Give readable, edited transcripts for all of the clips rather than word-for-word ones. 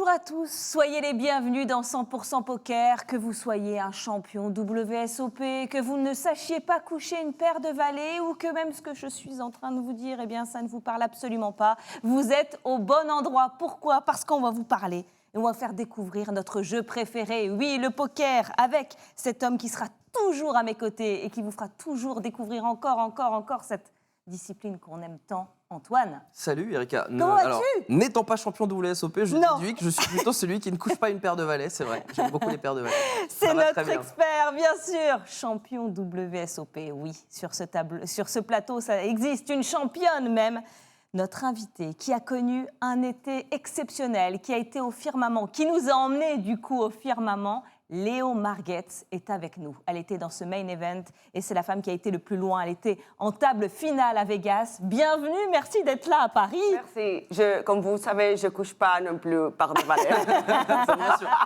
Bonjour à tous, soyez les bienvenus dans 100% Poker, que vous soyez un champion WSOP, que vous ne sachiez pas coucher une paire de valets ou que même ce que je suis en train de vous dire, eh bien ça ne vous parle absolument pas. Vous êtes au bon endroit. Pourquoi ? Parce qu'on va vous parler et on va faire découvrir notre jeu préféré. Oui, le poker, avec cet homme qui sera toujours à mes côtés et qui vous fera toujours découvrir encore cette discipline qu'on aime tant. Antoine. Salut Erika. Comment vas-tu ? N'étant pas champion WSOP, je déduis que je suis plutôt celui qui ne couche pas une paire de valets, c'est vrai. J'aime beaucoup les paires de valets. C'est notre expert, bien sûr. Champion WSOP, oui. Sur ce plateau, ça existe une championne même. Notre invitée qui a connu un été exceptionnel, qui a été au firmament, qui nous a emmenés du coup au firmament. Léo Margetts est avec nous. Elle était dans ce main event et c'est la femme qui a été le plus loin. Elle était en table finale à Vegas. Bienvenue, merci d'être là à Paris. Merci. Comme vous savez, je ne couche pas non plus par de valets.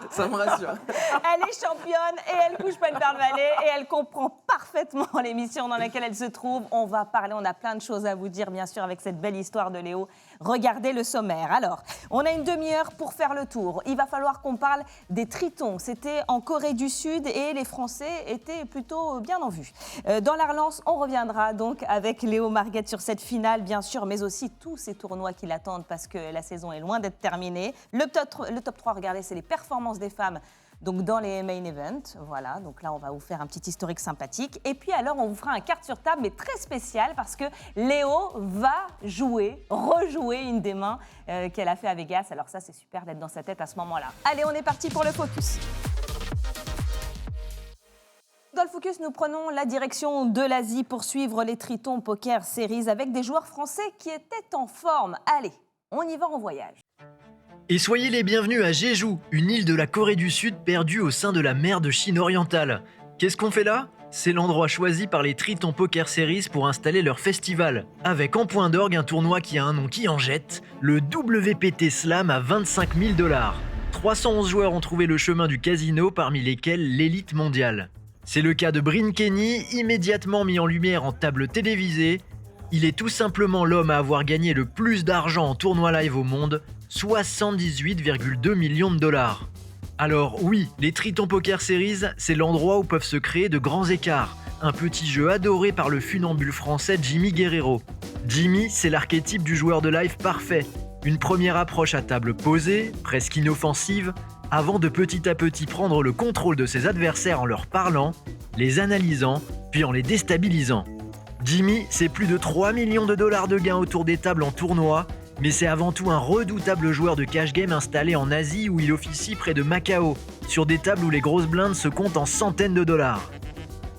Ça me rassure. Elle est championne et elle ne couche pas une paire de valets et elle comprend parfaitement l'émission dans laquelle elle se trouve. On va parler, on a plein de choses à vous dire, bien sûr, avec cette belle histoire de Léo. Regardez le sommaire. Alors, on a une demi-heure pour faire le tour. Il va falloir qu'on parle des tritons. C'était en Corée du Sud et les Français étaient plutôt bien en vue. Dans la relance, on reviendra donc avec Léo Margetts sur cette finale, bien sûr, mais aussi tous ces tournois qui l'attendent parce que la saison est loin d'être terminée. Le top 3, regardez, c'est les performances des femmes. Donc dans les main events, voilà, donc là on va vous faire un petit historique sympathique. Et puis alors on vous fera un carte sur table, mais très spécial parce que Léo va rejouer une des mains qu'elle a fait à Vegas. Alors ça c'est super d'être dans sa tête à ce moment-là. Allez, on est parti pour le focus. Dans le focus, nous prenons la direction de l'Asie pour suivre les Tritons Poker Series avec des joueurs français qui étaient en forme. Allez, on y va en voyage. Et soyez les bienvenus à Jeju, une île de la Corée du Sud perdue au sein de la mer de Chine orientale. Qu'est-ce qu'on fait là ? C'est l'endroit choisi par les Tritons Poker Series pour installer leur festival, avec en point d'orgue un tournoi qui a un nom qui en jette, le WPT Slam à 25 000 $. 311 joueurs ont trouvé le chemin du casino, parmi lesquels l'élite mondiale. C'est le cas de Bryn Kenny, immédiatement mis en lumière en table télévisée. Il est tout simplement l'homme à avoir gagné le plus d'argent en tournoi live au monde, 78,2 millions de $. Alors oui, les Tritons Poker Series, c'est l'endroit où peuvent se créer de grands écarts. Un petit jeu adoré par le funambule français Jimmy Guerrero. Jimmy, c'est l'archétype du joueur de live parfait. Une première approche à table posée, presque inoffensive, avant de petit à petit prendre le contrôle de ses adversaires en leur parlant, les analysant, puis en les déstabilisant. Jimmy, c'est plus de 3 millions de $ de gains autour des tables en tournoi, mais c'est avant tout un redoutable joueur de cash game installé en Asie où il officie près de Macao, sur des tables où les grosses blindes se comptent en centaines de dollars.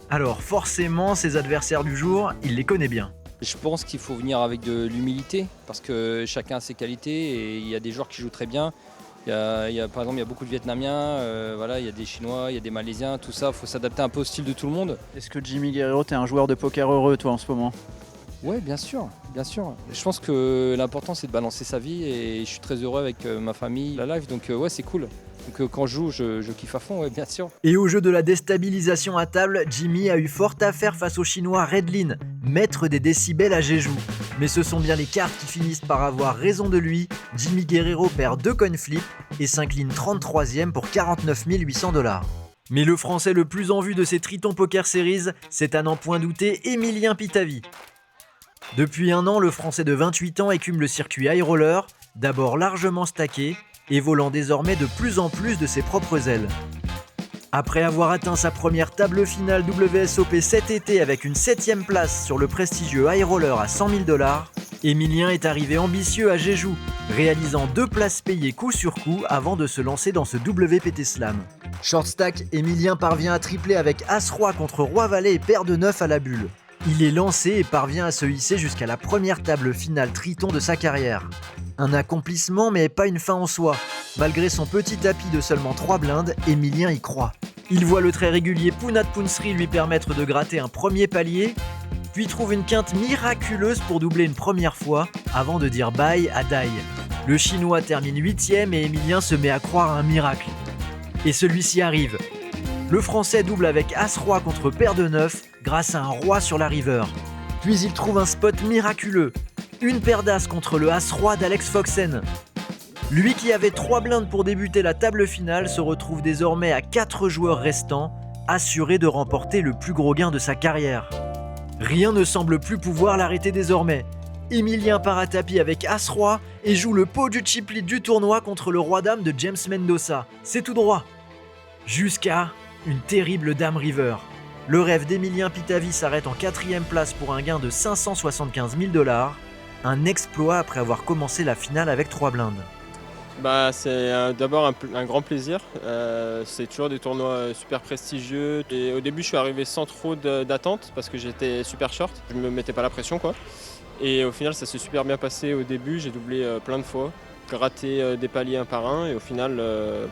Alors forcément, ses adversaires du jour, il les connaît bien. Je pense qu'il faut venir avec de l'humilité, parce que chacun a ses qualités et il y a des joueurs qui jouent très bien. Par exemple, il y a beaucoup de Vietnamiens, il y a des Chinois, il y a des Malaisiens, tout ça, il faut s'adapter un peu au style de tout le monde. Est-ce que Jimmy Guerrero, t'es un joueur de poker heureux toi en ce moment ? Oui, bien sûr, bien sûr. Je pense que l'important c'est de balancer sa vie et je suis très heureux avec ma famille, la live, donc ouais, c'est cool. Donc quand je joue, je kiffe à fond, ouais, bien sûr. Et au jeu de la déstabilisation à table, Jimmy a eu fort à faire face au chinois Redlin, maître des décibels à Jeju. Mais ce sont bien les cartes qui finissent par avoir raison de lui. Jimmy Guerrero perd 2 coin flips et s'incline 33e pour 49 800 $. Mais le français le plus en vue de ces Tritons Poker Series, c'est à n'en point douter Emilien Pitavi. Depuis un an, le français de 28 ans écume le circuit high roller, d'abord largement stacké, et volant désormais de plus en plus de ses propres ailes. Après avoir atteint sa première table finale WSOP cet été avec une 7ème place sur le prestigieux high roller à 100 000 $, Emilien est arrivé ambitieux à Jeju, réalisant 2 places payées coup sur coup avant de se lancer dans ce WPT Slam. Short stack, Emilien parvient à tripler avec As-Roi contre Roi-Valet et paire de 9 à la bulle. Il est lancé et parvient à se hisser jusqu'à la première table finale Triton de sa carrière. Un accomplissement mais pas une fin en soi. Malgré son petit tapis de seulement 3 blindes, Emilien y croit. Il voit le très régulier Punat Punsri lui permettre de gratter un premier palier, puis trouve une quinte miraculeuse pour doubler une première fois, avant de dire bye à Dai. Le chinois termine 8ème et Emilien se met à croire à un miracle. Et celui-ci arrive. Le français double avec As-Roi contre paire de 9 grâce à un roi sur la river. Puis il trouve un spot miraculeux. Une paire d'As contre le As-Roi d'Alex Foxen. Lui qui avait 3 blindes pour débuter la table finale se retrouve désormais à 4 joueurs restants, assuré de remporter le plus gros gain de sa carrière. Rien ne semble plus pouvoir l'arrêter désormais. Emilien part à tapis avec As-Roi et joue le pot du chip lead du tournoi contre le Roi-Dame de James Mendoza. C'est tout droit. Jusqu'à une terrible Dame River. Le rêve d'Emilien Pitavi s'arrête en 4e place pour un gain de 575 000 $. Un exploit après avoir commencé la finale avec 3 blindes. C'est d'abord un grand plaisir. C'est toujours des tournois super prestigieux. Et au début, je suis arrivé sans trop d'attente parce que j'étais super short. Je ne me mettais pas la pression, quoi. Et au final, ça s'est super bien passé au début. J'ai doublé plein de fois, gratté des paliers un par un. Et au final,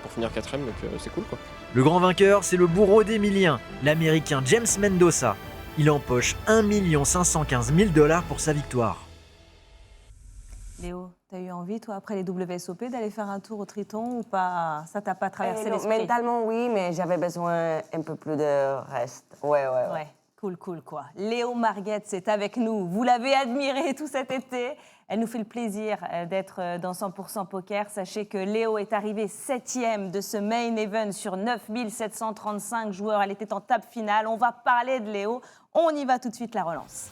pour finir 4e, donc c'est cool, quoi. Le grand vainqueur, c'est le bourreau d'Emilien, l'Américain James Mendoza. Il empoche 1 515 000 $ pour sa victoire. Léo, t'as eu envie, toi, après les WSOP, d'aller faire un tour au Triton ou pas? Ça t'a pas traversé l'esprit? Mentalement, oui, mais j'avais besoin un peu plus de reste. Ouais. Cool, quoi. Léo Marguette, c'est avec nous. Vous l'avez admirée tout cet été. Elle nous fait le plaisir d'être dans 100% Poker. Sachez que Léo est arrivée 7e de ce main event sur 9 735 joueurs. Elle était en table finale. On va parler de Léo. On y va tout de suite, la relance.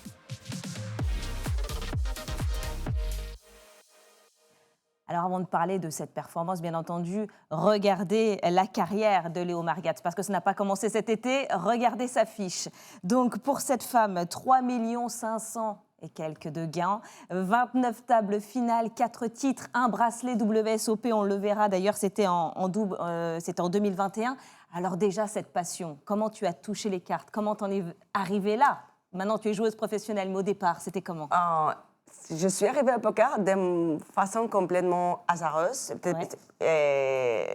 Alors avant de parler de cette performance, bien entendu, regardez la carrière de Léo Marguette, parce que ça n'a pas commencé cet été, regardez sa fiche. Donc pour cette femme, 3 500 et quelques de gains, 29 tables finales, 4 titres, un bracelet WSOP, on le verra d'ailleurs, c'était en 2021. Alors déjà cette passion, comment tu as touché les cartes, comment t'en es arrivée là? Maintenant tu es joueuse professionnelle, mais au départ, c'était comment? Je suis arrivée au poker d'une façon complètement hasardeuse. Et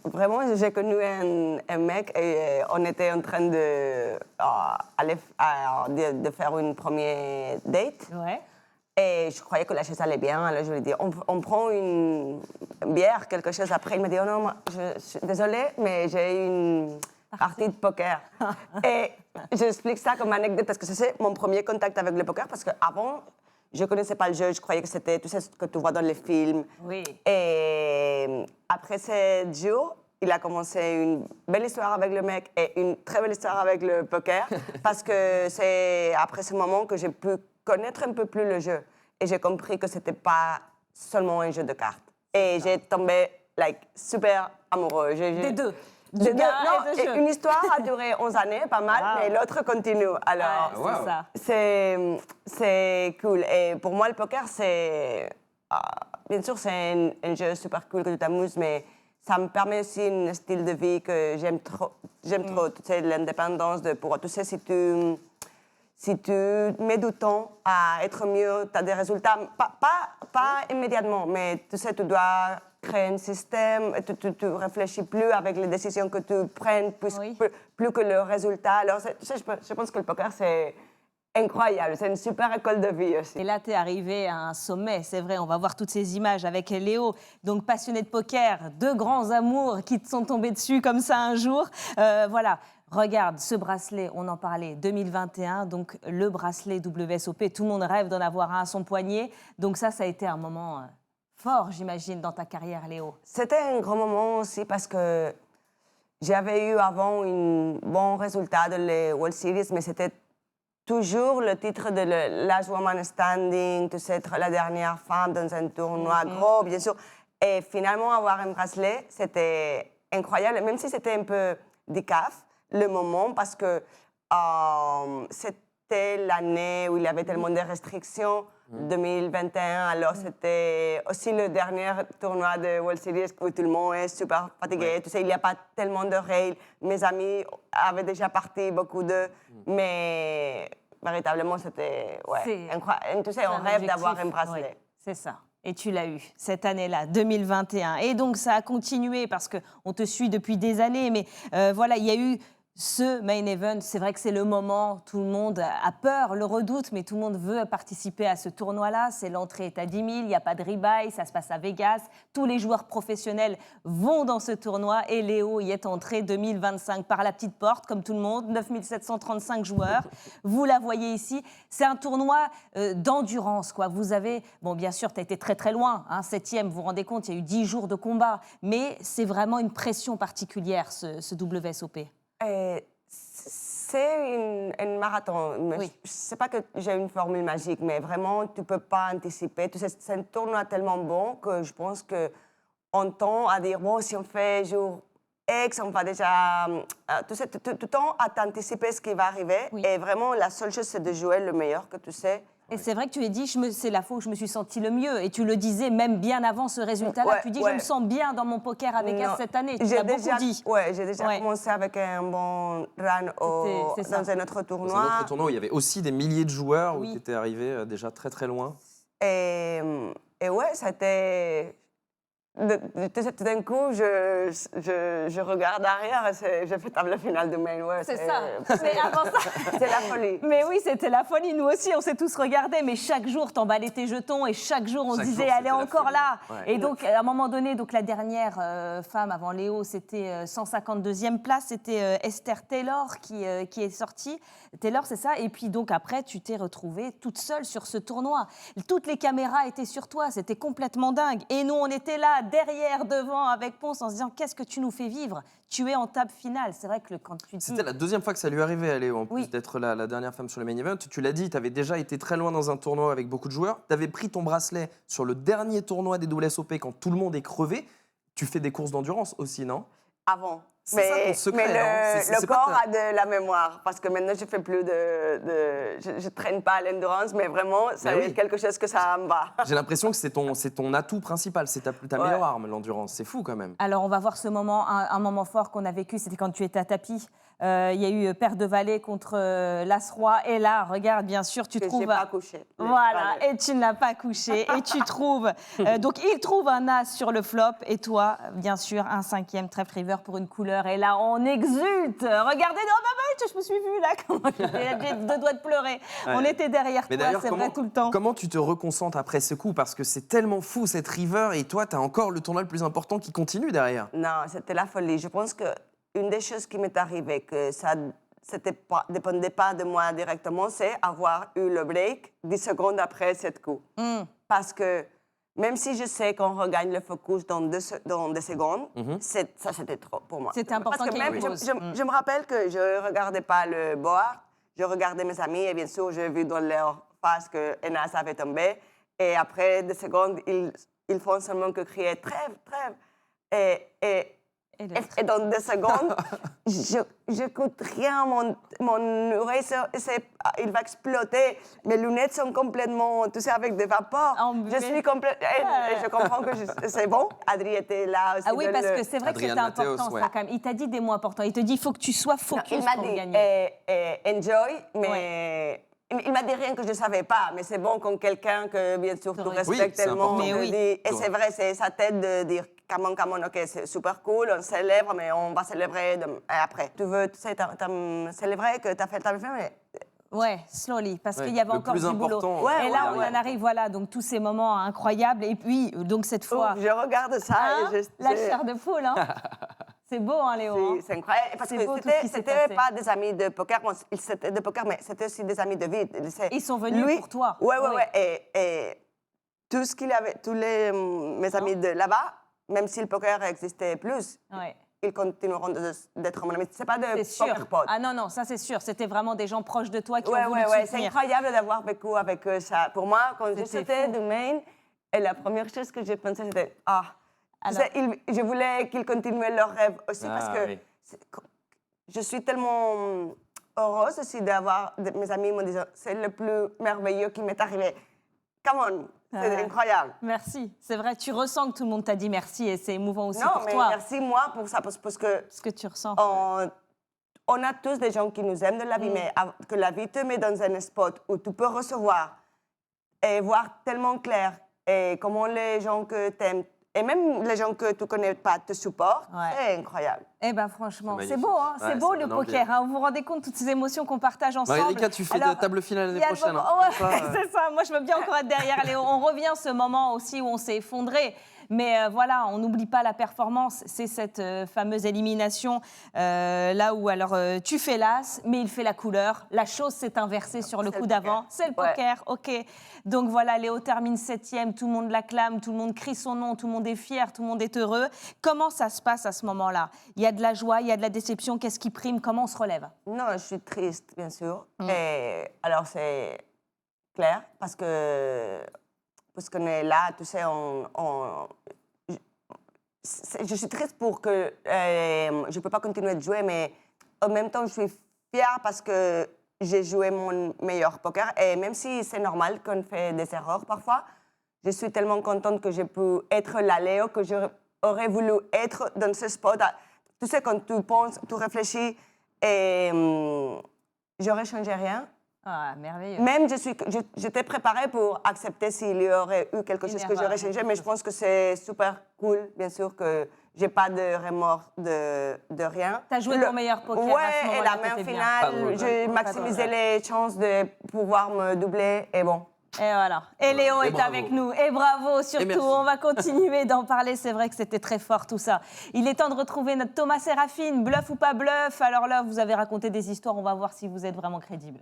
vraiment, j'ai connu un mec et on était en train de faire une première date. Ouais. Et je croyais que la chose allait bien. Alors je lui ai dit, on prend une bière, quelque chose après. Il m'a dit, oh non, je suis désolée, mais j'ai une partie de poker. Et j'explique ça comme anecdote parce que c'est mon premier contact avec le poker parce qu'avant, je ne connaissais pas le jeu, je croyais que c'était tout ce que tu vois dans les films. Oui. Et après ces jours, il a commencé une belle histoire avec le mec et une très belle histoire avec le poker. Parce que c'est après ce moment que j'ai pu connaître un peu plus le jeu. Et j'ai compris que ce n'était pas seulement un jeu de cartes. Et j'ai tombé super amoureux. Des deux. Une histoire a duré 11 années, pas mal, mais l'autre continue. Alors, c'est cool. Et pour moi, le poker, c'est... bien sûr, c'est un jeu super cool que tu t'amuses, mais ça me permet aussi un style de vie que j'aime trop. J'aime trop, tu sais, l'indépendance de pouvoir... Tu sais, si tu mets du temps à être mieux, tu as des résultats, pas immédiatement, mais tu sais, tu dois créer un système, tu réfléchis plus avec les décisions que tu prends, plus que le résultat. Alors, tu sais, je pense que le poker, c'est incroyable, c'est une super école de vie aussi. Et là, tu es arrivé à un sommet, c'est vrai, on va voir toutes ces images avec Léo, donc passionné de poker, deux grands amours qui te sont tombés dessus comme ça un jour. Voilà. Regarde, ce bracelet, on en parlait, 2021, donc le bracelet WSOP, tout le monde rêve d'en avoir un à son poignet. Donc ça a été un moment fort, j'imagine, dans ta carrière, Léo. C'était un grand moment aussi parce que j'avais eu avant un bon résultat de les World Series, mais c'était toujours le titre de Last Woman Standing, tu sais, être la dernière femme dans un tournoi gros, bien sûr. Et finalement, avoir un bracelet, c'était incroyable, même si c'était un peu décaf. Le moment parce que c'était l'année où il y avait tellement de restrictions, 2021, alors c'était aussi le dernier tournoi de World Series où tout le monde est super fatigué. Tu sais, il n'y a pas tellement de règles. Mes amis avaient déjà parti, beaucoup d'eux, mais véritablement c'était incroyable. Tu sais, on rêve d'avoir un bracelet. C'est ça. Et tu l'as eu cette année-là, 2021. Et donc ça a continué parce qu'on te suit depuis des années, mais voilà, il y a eu ce main event, c'est vrai que c'est le moment, tout le monde a peur, le redoute, mais tout le monde veut participer à ce tournoi-là. C'est l'entrée est à 10 000, il n'y a pas de rebuy, ça se passe à Vegas. Tous les joueurs professionnels vont dans ce tournoi et Léo y est entré 2025 par la petite porte, comme tout le monde, 9 735 joueurs. Vous la voyez ici, c'est un tournoi d'endurance, quoi. Vous avez, bon, bien sûr, tu as été très très loin, hein, 7e, vous vous rendez compte, il y a eu 10 jours de combat, mais c'est vraiment une pression particulière, ce WSOP. C'est un marathon. Oui. Je ne sais pas que j'ai une formule magique, mais vraiment, tu ne peux pas anticiper. C'est un tournoi tellement bon que je pense qu'on tend à dire, bon, si on fait jour X, on va déjà... tout le temps à t'anticiper ce qui va arriver. Oui. Et vraiment, la seule chose, c'est de jouer le meilleur que tu sais. Et c'est vrai que tu as dit, c'est la fois où je me suis sentie le mieux. Et tu le disais même bien avant ce résultat-là. Ouais, tu dis, ouais. je me sens bien dans mon poker à Vegas Non. cette année. Tu J'ai l'as déjà, beaucoup dit. ouais, j'ai déjà Ouais. commencé avec un bon run C'est ça. dans un autre tournoi. Dans un autre tournoi où il y avait aussi des milliers de joueurs, où Oui. tu étais arrivé déjà très très loin. Et ouais, c'était... Tout d'un coup, je regarde derrière et je fais table finale de main. Ouais, C'est ça. Mais avant ça... C'est la folie. Mais oui, c'était la folie. Nous aussi, on s'est tous regardés. Mais chaque jour, t'emballais tes jetons et chaque jour, on se Chaque disait, jour, elle est c'était la encore folie. là. Ouais. Et donc, à un moment donné, donc la dernière femme avant Léo, c'était 152e place. C'était Esther Taylor qui est sortie. Taylor, c'est ça. Et puis donc après, tu t'es retrouvée toute seule sur ce tournoi. Toutes les caméras étaient sur toi. C'était complètement dingue. Et nous, on était là, derrière, devant, avec Ponce, en se disant, qu'est-ce que tu nous fais vivre? Tu es en table finale. C'est vrai que quand tu dis... C'était la deuxième fois que ça lui arrivait à Léo, en plus Oui. d'être la dernière femme sur le main event. Tu l'as dit, tu avais déjà été très loin dans un tournoi avec beaucoup de joueurs. Tu avais pris ton bracelet sur le dernier tournoi des WSOP quand tout le monde est crevé. Tu fais des courses d'endurance aussi, non? Avant. C'est ça ton secret, mais hein. le C'est pas corps ta- a de la mémoire. Parce que maintenant, je fais plus je traîne pas à l'endurance, mais vraiment, c'est oui. quelque chose que ça me va. J'ai l'impression que c'est ton atout principal, c'est ta Ouais. meilleure arme, l'endurance. C'est fou quand même. Alors, on va voir ce moment, un moment fort qu'on a vécu, c'était quand tu étais à tapis. Il y a eu Paire de Valet contre l'As-Roi. Et là, regarde, bien sûr, tu Que trouves... j'ai pas couché. Voilà, Valets. et tu ne l'as pas couché. Et tu trouves... donc, il trouve un As sur le flop. Et toi, bien sûr, un 5e trèfle river pour une couleur. Et là, on exulte. Regardez, non, maman, je me suis vue là. Comment j'ai deux doigts de pleurer. Ouais. On était derrière Mais toi, d'ailleurs, c'est vrai, tout le temps. comment tu te reconcentres après ce coup? Parce que c'est tellement fou cette river et toi, tu as encore le tournoi le plus important qui continue derrière. Non, c'était la folie. Je pense qu'une des choses qui m'est arrivée, que ça dépendait pas de moi directement, c'est avoir eu le break 10 secondes après cette coup. Parce que même si je sais qu'on regagne le focus dans deux secondes, ça c'était trop pour moi. C'était important Parce que qu'il y ait même, une pause. je me rappelle que je ne regardais pas le board, je regardais mes amis et bien sûr, j'ai vu dans leur face que Enas avait tombé. Et après 2 secondes, ils font seulement que crier « trêve, trêve ». Et dans 2 secondes, je n'écoute rien, mon oreille, il va exploser. Mes lunettes sont complètement, tu sais, avec des vapeurs. Emballées. Je suis complètement... Et je comprends que c'est bon. Adrien était là aussi. Ah oui, parce que c'est vrai Adrien que c'était Mathéos, important, ouais. ça, quand même. Il t'a dit des mots importants. Il te dit, il faut que tu sois focus Il m'a pour dit gagner. enjoy, mais il m'a dit rien que je ne savais pas. Mais c'est bon quand quelqu'un que, bien sûr, tu respectes. respectes c'est tellement. important. Mais te oui. dit- et c'est vrai, c'est sa tête de dire come on, ok, c'est super cool, on célèbre, mais on va célébrer après. Tu veux, tu sais, célébrer que tu as fait le table finale, mais Ouais, slowly, parce Ouais, qu'il y avait le encore plus du boulot. important, Ouais, et là, ouais, on ouais. en arrive, voilà, donc tous ces moments incroyables. Et puis, donc cette fois, je regarde ça hein, et je... la chair de poule, hein. C'est beau, hein, Léo. hein. C'est incroyable. Parce C'est que beau tout ce qui s'est c'était passé. pas des amis de poker, bon, c'était de poker, mais c'était aussi des amis de vie. Ils sont venus pour toi. Ouais, ouais, Oui. ouais. Et tout ce qu'il avait, tous mes amis de là-bas, même si le poker existait plus, Ouais. ils continueront d'être mon ami. C'est pas de C'est poker sûr. pote. Ah non, non, ça c'est sûr. C'était vraiment des gens proches de toi qui Ouais, ont voulu ouais, te ouais. C'est soutenir. incroyable d'avoir vécu avec eux ça. Pour moi, quand je C'était sortais fou. du Maine, et la première chose que j'ai pensé, c'était tu Alors- sais, je voulais qu'ils continuent leur rêve aussi parce que oui. je suis tellement heureuse aussi d'avoir mes amis me disant c'est le plus merveilleux qui m'est arrivé. Come on, c'est incroyable. Merci. C'est vrai, tu ressens que tout le monde t'a dit merci et c'est émouvant aussi Non, pour mais toi. merci moi pour ça parce que Ce que tu ressens. on a tous des gens qui nous aiment de la vie, mais que la vie te met dans un spot où tu peux recevoir et voir tellement clair et comment les gens que tu aimes, et même les gens que tu connais pas te supportent, Ouais. c'est incroyable. Eh ben franchement, C'est c'est magnifique. beau, hein, Ouais, c'est beau ça le donne envie, poker. Hein. Vous vous rendez compte de toutes ces émotions qu'on partage ensemble. Marie-Rika, tu fais Alors, ta table finale il l'année y a le prochaine. moment- hein. ouais, Comme ça, c'est ça. Moi, je veux bien encore être derrière Léo. On revient à ce moment aussi où on s'est effondré. Mais voilà, on n'oublie pas la performance. C'est cette fameuse élimination là où alors tu fais l'as, mais il fait la couleur. La chose s'est inversée sur le C'est coup le d'avant. poker. C'est le Ouais. poker, ok. Donc voilà, Léo termine 7e, tout le monde l'acclame, tout le monde crie son nom, tout le monde est fier, tout le monde est heureux. Comment ça se passe à ce moment-là? Il y a de la joie, il y a de la déception. Qu'est-ce qui prime? Comment on se relève? Non, je suis triste, bien sûr. Et alors, c'est clair, parce qu'on est là, tu sais, je suis triste pour que je ne peux pas continuer de jouer, mais en même temps, je suis fière parce que j'ai joué mon meilleur poker. Et même si c'est normal qu'on fait des erreurs parfois, je suis tellement contente que j'ai pu être la Léo que j'aurais voulu être dans ce spot. Tu sais, quand tu penses, tu réfléchis, et j'aurais changé rien. Ah, merveilleux. Même j'étais préparée pour accepter s'il y aurait eu quelque Une chose que erreur, j'aurais changé, mais je pense que c'est super cool, bien sûr, que j'ai pas de remords de rien. T'as joué ton meilleur poker à ce Ouais, et moment-là, la main t'étais bien. Pas finale, drôle, j'ai Pas maximisé drôle. les chances de pouvoir me doubler, et bon. Et voilà. Et Léo Et est bravo. avec nous. Et bravo surtout. merci. On va continuer d'en parler. C'est vrai que c'était très fort tout ça. Il est temps de retrouver notre Thomas Séraphine. Bluff ou pas bluff? Alors là, vous avez raconté des histoires. On va voir si vous êtes vraiment crédible.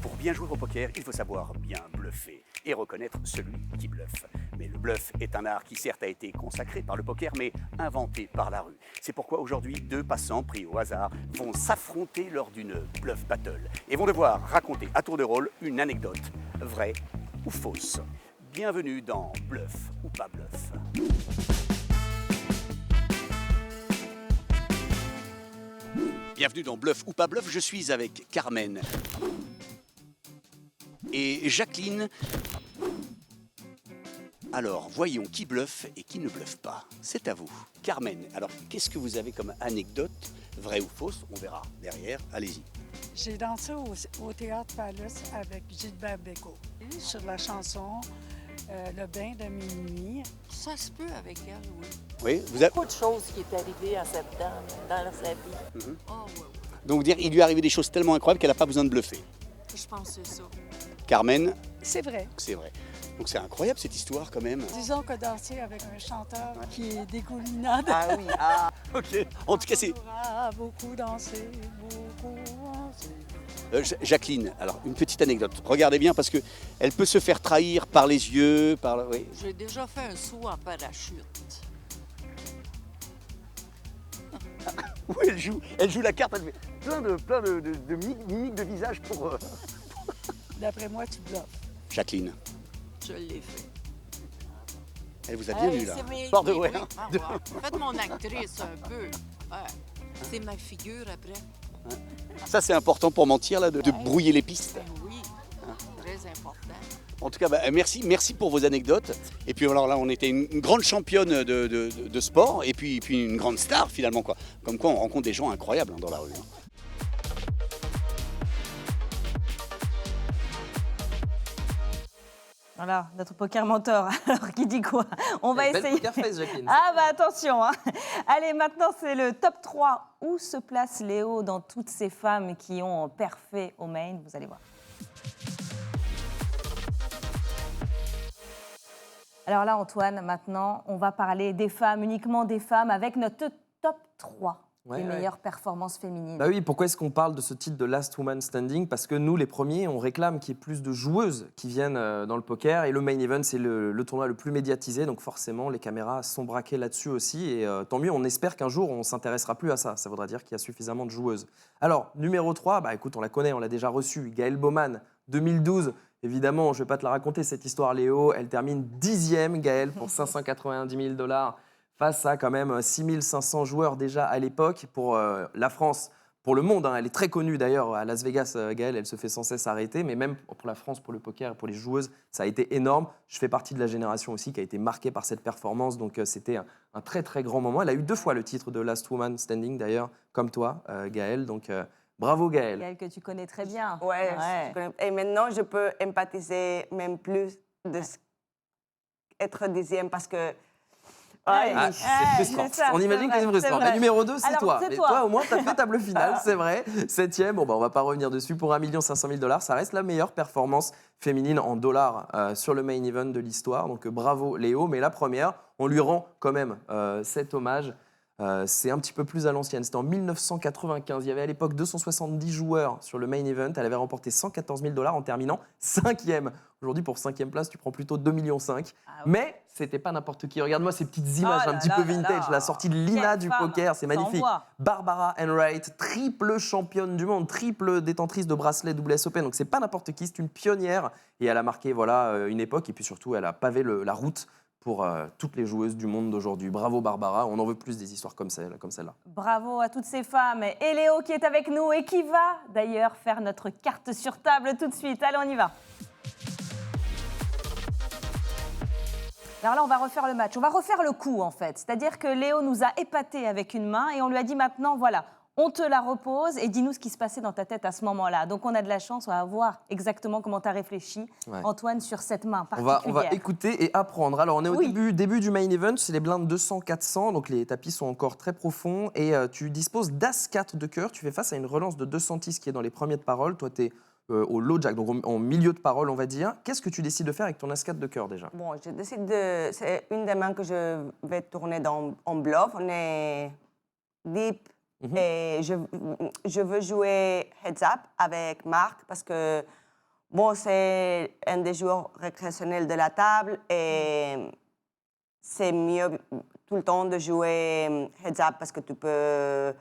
Pour bien jouer au poker, il faut savoir bien bluffer et reconnaître celui qui bluffe. Mais le bluff est un art qui certes a été consacré par le poker, mais inventé par la rue. C'est pourquoi aujourd'hui, deux passants pris au hasard vont s'affronter lors d'une bluff battle et vont devoir raconter à tour de rôle une anecdote, vraie ou fausse. Bienvenue dans Bluff ou pas bluff. Bienvenue dans Bluff ou pas bluff, je suis avec Carmen et Jacqueline. Alors, voyons qui bluffe et qui ne bluffe pas. C'est à vous. Carmen, alors qu'est-ce que vous avez comme anecdote, vraie ou fausse? On verra derrière, allez-y. J'ai dansé au Théâtre Palace avec Gilbert Bécaud sur la chanson Le bain de minuit. Ça se peut avec elle, oui. Oui, vous avez... Beaucoup de choses qui est arrivées à cette dame dans sa vie. Oh, oui, Donc dire, il lui est arrivé des choses tellement incroyables qu'elle n'a pas besoin de bluffer. je pense que c'est ça. Carmen, C'est vrai. c'est vrai. Donc c'est incroyable cette histoire quand même. Disons que danser avec un chanteur qui est dégoulinant. Ah oui, ah. Ok. En tout cas, c'est... Beaucoup dansé, beaucoup dansé. Jacqueline, alors une petite anecdote. Regardez bien parce que elle peut se faire trahir par les yeux, par... Oui. J'ai déjà fait un saut en parachute. Oui, elle joue la carte, elle fait plein de mimiques de visage pour... D'après moi, tu bluffes. Jacqueline, Je l'ai fait. elle vous a bien vu là. c'est mes- Bord de oui, ouais, oui. hein. Ah, ouais. Faites mon actrice un peu. Ouais. C'est ma figure après. Ça c'est important pour mentir là, de brouiller les pistes. Ben oui, très important. En tout cas, bah, merci pour vos anecdotes. Et puis alors là, on était une grande championne de sport et puis une grande star finalement quoi. Comme quoi, on rencontre des gens incroyables hein, dans la rue. hein. Voilà, notre poker mentor. Alors, qui dit quoi? On va Belle essayer. poker face, Jacqueline. Ah bah attention, hein. Allez, maintenant c'est le top 3. Où se place Léo dans toutes ces femmes qui ont perfait au main? Vous allez voir. Alors là, Antoine, maintenant, on va parler des femmes, uniquement des femmes, avec notre top 3 Ouais, des ouais. meilleures performances féminines. Bah oui, pourquoi est-ce qu'on parle de ce titre de Last Woman Standing? Parce que nous, les premiers, on réclame qu'il y ait plus de joueuses qui viennent dans le poker. Et le main event, c'est le tournoi le plus médiatisé. Donc forcément, les caméras sont braquées là-dessus aussi. Et tant mieux, on espère qu'un jour, on ne s'intéressera plus à ça. Ça voudra dire qu'il y a suffisamment de joueuses. Alors, numéro 3, bah écoute, on la connaît, on l'a déjà reçue. Gaëlle Bowman, 2012. Évidemment, je ne vais pas te la raconter, cette histoire, Léo. Elle termine 10e, Gaëlle, pour 590 000 $. Face à quand même 6500 joueurs déjà à l'époque pour la France, pour le monde. Hein. Elle est très connue d'ailleurs à Las Vegas, Gaëlle, elle se fait sans cesse arrêter. Mais même pour la France, pour le poker, pour les joueuses, ça a été énorme. Je fais partie de la génération aussi qui a été marquée par cette performance. Donc c'était un très très grand moment. Elle a eu 2 fois le titre de Last Woman Standing d'ailleurs, comme toi, Gaëlle. Donc bravo Gaëlle. Gaëlle, que tu connais très bien. Ouais, je connais. Et maintenant, je peux empathiser même plus de ce être 10e parce que... Ah, c'est frustrant. c'est ça, On imagine que c'est c'est vrai, frustrant. c'est Mais vrai. numéro 2, c'est Alors, toi. c'est Mais toi. toi, au moins, tu as fait table finale, c'est vrai. 7e, bon, bah, on va pas revenir dessus. Pour 1 500 000 $, ça reste la meilleure performance féminine en dollars sur le main event de l'histoire. Donc bravo Léo. Mais la première, on lui rend quand même cet hommage. C'est un petit peu plus à l'ancienne. C'était en 1995. Il y avait à l'époque 270 joueurs sur le main event. Elle avait remporté 114 000 $ en terminant 5e. Aujourd'hui, pour 5e place, tu prends plutôt 2,5 millions. Ah oui. Mais c'était pas n'importe qui. Regarde-moi ces petites images Oh un là petit là peu là vintage. là. La sortie de Lina Quelle du femme. poker, c'est Ça magnifique. envoie. Barbara Enright, triple championne du monde, triple détentrice de bracelet WSOP. Donc c'est pas n'importe qui, c'est une pionnière. Et elle a marqué une époque. Et puis surtout, elle a pavé la route pour toutes les joueuses du monde d'aujourd'hui. Bravo Barbara, on en veut plus des histoires comme celle-là. Bravo à toutes ces femmes. Et Léo qui est avec nous et qui va d'ailleurs faire notre carte sur table tout de suite. Allez, on y va. Alors là, on va refaire le match. On va refaire le coup, en fait. C'est-à-dire que Léo nous a épatés avec une main et on lui a dit maintenant, voilà, on te la repose et dis-nous ce qui se passait dans ta tête à ce moment-là. Donc, on a de la chance, on va voir exactement comment tu as réfléchi, Ouais. Antoine, sur cette main On particulière. va écouter et apprendre. Alors, on est au Oui. début du main event, c'est les blindes 200-400, donc les tapis sont encore très profonds. Et tu disposes d'As-4 de cœur. Tu fais face à une relance de 210 qui est dans les premiers de parole. Toi, tu es au low jack, donc en milieu de parole, on va dire. Qu'est-ce que tu décides de faire avec ton As-4 de cœur déjà? Bon, je décide de... C'est une des mains que je vais tourner en bluff. On est deep. Mhm. Et je veux jouer heads up avec Marc parce que, bon, c'est un des joueurs récréationnels de la table et c'est mieux tout le temps de jouer heads up parce que tu peux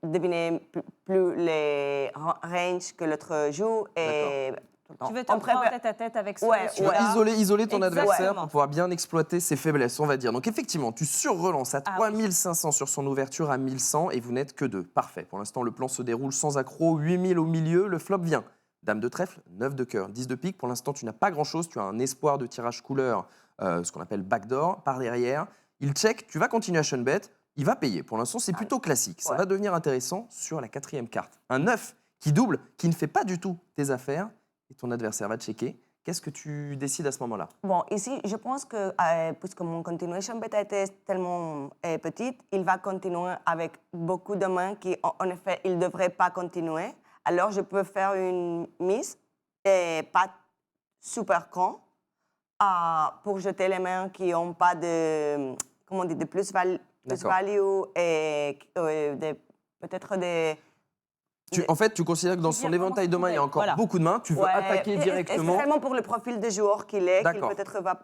deviner plus les ranges que l'autre joue. Et tout le temps. Tu veux te On prendre préfère- tête à tête avec ce Ouais, Tu veux monsieur-là. isoler ton Exactement. adversaire pour pouvoir bien exploiter ses faiblesses, on va dire. Donc effectivement, tu surrelances à Ah 3500 sur son ouverture à 1100 et vous n'êtes que deux. Parfait. Pour l'instant, le plan se déroule sans accroc. 8000 au milieu, le flop vient. Dame de trèfle, 9 de cœur, 10 de pique. Pour l'instant, tu n'as pas grand-chose. Tu as un espoir de tirage couleur, ce qu'on appelle backdoor, par derrière. Il check, tu vas continuer à shunbet. Il va payer. Pour l'instant, c'est plutôt classique. Ça Ouais. va devenir intéressant sur la 4e carte. Un 9 qui double, qui ne fait pas du tout tes affaires. Et ton adversaire va checker. Qu'est-ce que tu décides à ce moment-là? Bon, ici, je pense que puisque mon continuation bet a été tellement petite, il va continuer avec beaucoup de mains qui, en effet, il ne devrait pas continuer. Alors, je peux faire une mise et pas super grand pour jeter les mains qui n'ont pas de, comment on dit, de plus-value et peut-être des... En fait, tu considères que dans son dire comment éventail de mains, il y a encore voilà. beaucoup de mains. Tu veux Ouais, attaquer directement. Et vraiment pour le profil de joueur qu'il est, qu'il D'accord. peut-être va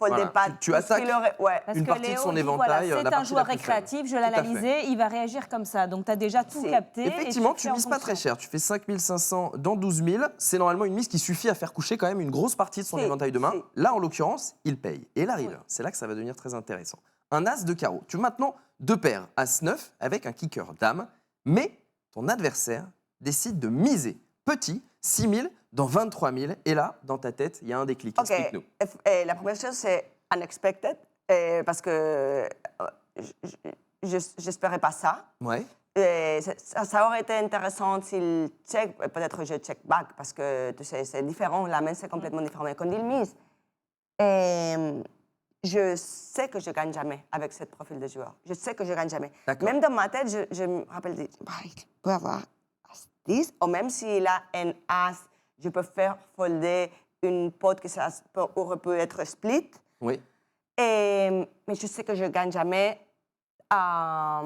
folder Voilà, pas. tu tout ce attaques qu'il aurait- Ouais. Parce une que partie de Léo son dit, éventail, voilà, la c'est un partie joueur la plus faible. récréatif, je l'ai Tout à fait. analysé, il va réagir comme ça. Donc, tu as déjà tout Si. capté. Effectivement, et tu fais en mises pas très fonction. cher. Tu fais 5500 dans 12 000. C'est normalement une mise qui suffit à faire coucher quand même une grosse partie de son Si, éventail de mains. si. Là, en l'occurrence, il paye. Et la river, Oui. c'est là que ça va devenir très intéressant. Un As de carreau. Tu veux maintenant deux paires, As-9 avec un kicker dame. Mais ton adversaire décide de miser petit, 6 000 dans 23 000. Et là, dans ta tête, il y a un déclic. OK. Explique-nous. Et la première chose, c'est unexpected, parce que j'espérais pas ça. Ouais. Et ça aurait été intéressant s'il check, peut-être je check back, parce que tu sais, c'est différent, la main c'est complètement différent. Mais quand il mise, je sais que je gagne jamais avec ce profil de joueur. Je sais que je gagne jamais. D'accord. Même dans ma tête, je me rappelle, il peut avoir As-10, ou même s'il a un As, je peux faire folder une pote que ça aurait pu être split. Oui. Mais je sais que je gagne jamais.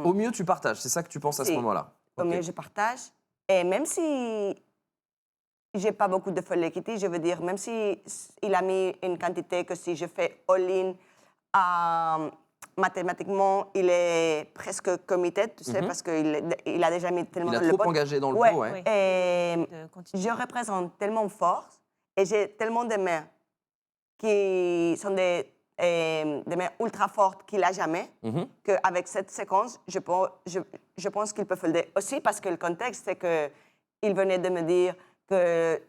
Au mieux, tu partages. C'est ça que tu penses à ce Si. moment-là. Au Ok. mieux, je partage. Et même si j'ai pas beaucoup de full equity, je veux dire, même si il a mis une quantité que si je fais all-in, mathématiquement, il est presque committed, tu sais, parce qu'il a déjà mis tellement Il a dans le trop pot. engagé dans le Ouais. pot, ouais. Oui. Et De continuer. je représente tellement force et j'ai tellement de mains qui sont des mains ultra fortes qu'il n'a jamais, Mhm. qu'avec cette séquence, je pense qu'il peut folder aussi parce que le contexte, c'est qu'il venait de me dire que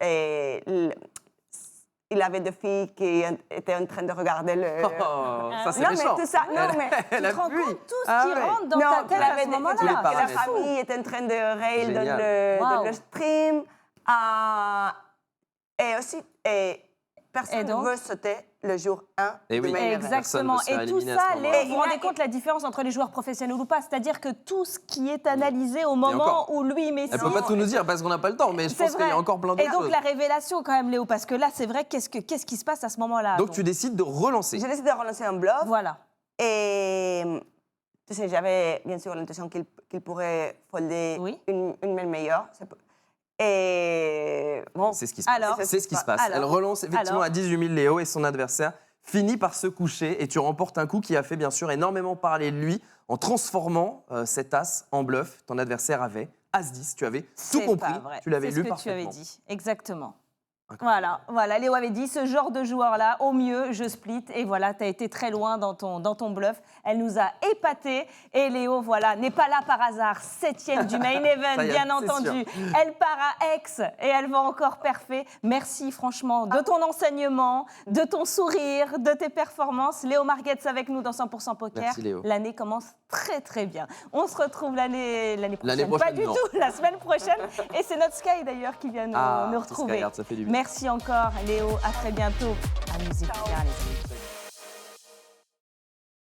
il avait deux filles qui étaient en train de regarder le... Oh, ça, c'est non, méchant. mais tout ça, non, mais... Elle Tu a te rends fui. compte tout ce Ah qui ouais. rentre dans non, ta tête qu'il à avait ce tous les moment-là. que la paramètres. famille était en train de rail dans Génial. le, Wow. dans le stream. Et aussi, Personne donc ne veut sauter le jour 1 Et oui. du main event. Exactement. Personne ne Et sera tout éliminé à ça, ce moment-là. Léo, vous vous rendez compte la différence entre les joueurs professionnels ou pas? C'est-à-dire que tout ce qui est analysé au moment encore. où lui, Messi... Elle peut pas tout nous dire parce qu'on n'a pas le temps, mais je C'est pense qu'il y vrai. a encore plein Et d'autres donc choses. la révélation quand même, Léo, parce que là, c'est vrai, qu'est-ce qui se passe à ce moment-là? Donc tu décides de relancer. J'ai décidé de relancer un bluff. Voilà. Et tu sais, j'avais bien sûr l'intention qu'il pourrait folder Oui. une main meilleure. Et bon, C'est ce qui se passe. Alors C'est ce qui se passe. Alors Elle relance effectivement Alors à 18 000 Léo et son adversaire finit par se coucher et tu remportes un coup qui a fait bien sûr énormément parler de lui en transformant cet as en bluff. Ton adversaire avait As-10, tu avais tout C'est compris, pas vrai. tu l'avais C'est lu ce que tu avais parfaitement. dit, exactement. Incroyable. Voilà, Léo avait dit, ce genre de joueur-là, au mieux, je split. Et voilà, tu as été très loin dans ton bluff. Elle nous a épatés. Et Léo, voilà, n'est pas là par hasard. 7e du main event, Ça y est, bien c'est entendu. Elle part à Aix et elle va encore parfait. Merci, franchement, de ton enseignement, de ton sourire, de tes performances. Léo Marguetz avec nous dans 100% Poker. Merci, Léo. L'année commence très, très bien. On se retrouve l'année prochaine. L'année prochaine, Pas du non. tout, la semaine prochaine. Et c'est notre Sky, d'ailleurs, qui vient nous Ah, retrouver. Skyheart, ça fait du bien. Merci encore, Léo. À très bientôt. Amusez-vous bien, les amis.